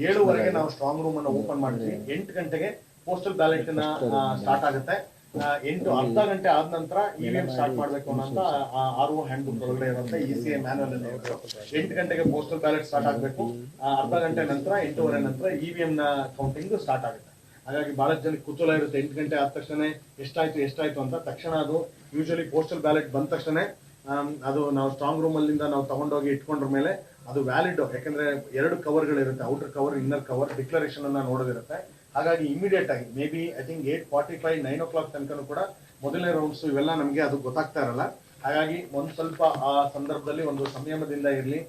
7:30ಗೆ ನಾವು strong room ಅನ್ನು open ಮಾಡ್ತೀವಿ. 8 ಗಂಟೆಗೆ ಪೋಸ್ಟಲ್ ಬ್ಯಾಲೆಟ್ ಸ್ಟಾರ್ಟ್ ಆಗುತ್ತೆ. 8 ಅರ್ಧ ಗಂಟೆ ಆದ ನಂತರ ಇವಿಎಂ ಸ್ಟಾರ್ಟ್ ಮಾಡಬೇಕು ಅನ್ನೋಂತ ಆರ್ ಒ ಹ್ಯಾಂಡ್ ಬುಕ್ ಒಳಗಡೆ ಇರುತ್ತೆ, ಇಸಿಎ ಮ್ಯಾನುವಲ್ ಅಲ್ಲಿ ಇರುತ್ತೆ. 8 ಗಂಟೆಗೆ ಪೋಸ್ಟಲ್ ಬ್ಯಾಲೆಟ್ ಸ್ಟಾರ್ಟ್ ಆಗಬೇಕು. ಅರ್ಧ ಗಂಟೆ ನಂತರ 8:30 ನಂತರ ಇವಿಎಂ ನ ಕೌಂಟಿಂಗ್ ಸ್ಟಾರ್ಟ್ ಆಗುತ್ತೆ. ಹಾಗಾಗಿ ಬಹಳಷ್ಟು ಜನಕ್ಕೆ ಕುತೂಹಲ ಇರುತ್ತೆ, 8 ಗಂಟೆ ಆದ ತಕ್ಷಣ ಎಷ್ಟಾಯ್ತು ಅಂತ. ತಕ್ಷಣ ಅದು ಯೂಶಲಿ ಪೋಸ್ಟಲ್ ಬ್ಯಾಲೆಟ್ ಬಂದ ತಕ್ಷಣ ಅದು ನಾವು ಸ್ಟ್ರಾಂಗ್ ರೂಮ್ ಅಲ್ಲಿಂದ ನಾವು ತಗೊಂಡೋಗಿ ಇಟ್ಕೊಂಡ್ರ ಮೇಲೆ ಅದು ವ್ಯಾಲಿಡ್, ಯಾಕಂದ್ರೆ 2 ಕವರ್ಗಳಿರುತ್ತೆ, outer cover inner cover, declaration ಅನ್ನ ನೋಡೋದಿರುತ್ತೆ. ಹಾಗಾಗಿ ಇಮಿಡಿಯೇಟ್ ಆಗಿ may be I think 8:45 9 o'clock ತನಕನೂ ಕೂಡ ಮೊದಲನೇ ರೌಂಡ್ಸ್ ಇವೆಲ್ಲ ನಮಗೆ ಅದು ಗೊತ್ತಾಗ್ತಾ ಇರಲ್ಲ. ಹಾಗಾಗಿ ಒಂದು ಸ್ವಲ್ಪ ಆ ಸಂದರ್ಭದಲ್ಲಿ ಒಂದು ಸಂಯಮದಿಂದ ಇರಲಿ,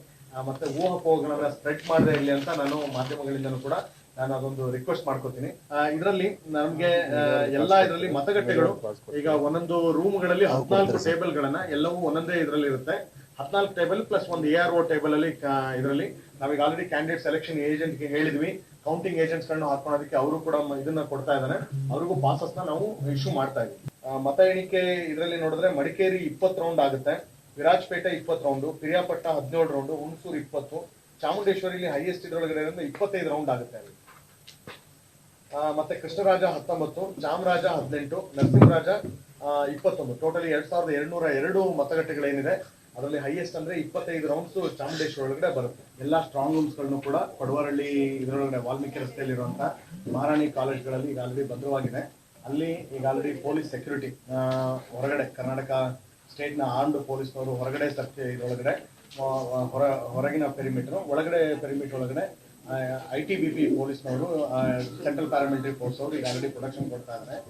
ಮತ್ತೆ ಊಹಾಪೋಹಗಳನ್ನ ಸ್ಪ್ರೆಡ್ ಮಾಡದೇ ಇರಲಿ ಅಂತ ನಾನು ಮಾಧ್ಯಮಗಳಿಂದನೂ ಕೂಡ ನಾನು ಅದೊಂದು ರಿಕ್ವೆಸ್ಟ್ ಮಾಡ್ಕೋತೀನಿ. ಇದರಲ್ಲಿ ನಮ್ಗೆ ಇದರಲ್ಲಿ ಮತಗಟ್ಟೆಗಳು ಈಗ ಒಂದೊಂದು ರೂಮ್ಗಳಲ್ಲಿ 14 ಟೇಬಲ್ಗಳನ್ನ ಎಲ್ಲವೂ ಒಂದೊಂದೇ ಇದರಲ್ಲಿ ಇರುತ್ತೆ. 14 ಟೇಬಲ್ ಪ್ಲಸ್ ಒಂದು ARO ಟೇಬಲ್ ಅಲ್ಲಿ ಇದರಲ್ಲಿ ನಾವೀಗ ಆಲ್ರೆಡಿ ಕ್ಯಾಂಡಿಡೇಟ್ ಸೆಲೆಕ್ಷನ್ ಏಜೆಂಟ್ ಗೆ ಹೇಳಿದ್ವಿ, ಕೌಂಟಿಂಗ್ ಏಜೆಂಟ್ಸ್ ಗಳನ್ನ ಹಾಕೋದಕ್ಕೆ ಅವರು ಕೂಡ ಇದನ್ನ ಕೊಡ್ತಾ ಇದ್ದಾರೆ. ಅವ್ರಿಗೂ ಪಾಸಸ್ ನಾವು ಇಶ್ಯೂ ಮಾಡ್ತಾ ಇದ್ವಿ. ಮತ ಎಣಿಕೆ ಇದರಲ್ಲಿ ನೋಡಿದ್ರೆ ಮಡಿಕೇರಿ 20 ರೌಂಡ್ ಆಗುತ್ತೆ, ವಿರಾಜಪೇಟೆ 20 ರೌಂಡ್, ಪಿರಿಯಾಪಟ್ಟ 17 ರೌಂಡ್, ಹುಣಸೂರು 20, ಚಾಮುಂಡೇಶ್ವರಿಲಿ ಹೈಯೆಸ್ಟ್ ಇದರೊಳಗಡೆ 25 ರೌಂಡ್ ಆಗುತ್ತೆ. ಮತ್ತೆ ಕೃಷ್ಣರಾಜ 19, ಚಾಮರಾಜ 18, ನರಸಿಂಹರಾಜ 21. ಟೋಟಲಿ 2202 ಮತಗಟ್ಟೆಗಳೇನಿದೆ ಅದರಲ್ಲಿ ಹೈಯೆಸ್ಟ್ ಅಂದ್ರೆ 25 ರೌಂಡ್ಸ್ ಚಾಮುಂಡೇಶ್ವರಿ ಒಳಗಡೆ ಬರುತ್ತೆ. ಎಲ್ಲಾ ಸ್ಟ್ರಾಂಗ್ ರೂಮ್ಸ್ ಗಳನ್ನು ಕೂಡ ಪಡವರಳ್ಳಿ ಇದರೊಳಗಡೆ ವಾಲ್ಮೀಕಿ ರಸ್ತೆಯಲ್ಲಿರುವಂತ ಮಹಾರಾಣಿ ಕಾಲೇಜ್ಗಳಲ್ಲಿ ಈಗ ಆಲ್ರೆಡಿ ಭದ್ರವಾಗಿದೆ. ಅಲ್ಲಿ ಈಗ ಆಲ್ರೆಡಿ ಪೊಲೀಸ್ ಸೆಕ್ಯೂರಿಟಿ ಹೊರಗಡೆ ಕರ್ನಾಟಕ ಸ್ಟೇಟ್ ನ ಆರ್ಮ್ಡ್ ಪೊಲೀಸ್ನವರು ಹೊರಗಡೆ ಇದರೊಳಗಡೆ ಹೊರಗಿನ ಪೆರಿಮೀಟರ್, ಒಳಗಡೆ ಪೆರಿಮೀಟರ್ ಒಳಗಡೆ ITBP ಪೊಲೀಸ್ನವರು, ಸೆಂಟ್ರಲ್ ಪ್ಯಾರಾಮಿಲಿಟರಿ ಫೋರ್ಸ್ ಅವರು ಈಗ ಆಲ್ರೆಡಿ ಪ್ರೊಡಕ್ಷನ್ ಕೊಡ್ತಾ ಇದ್ದಾರೆ.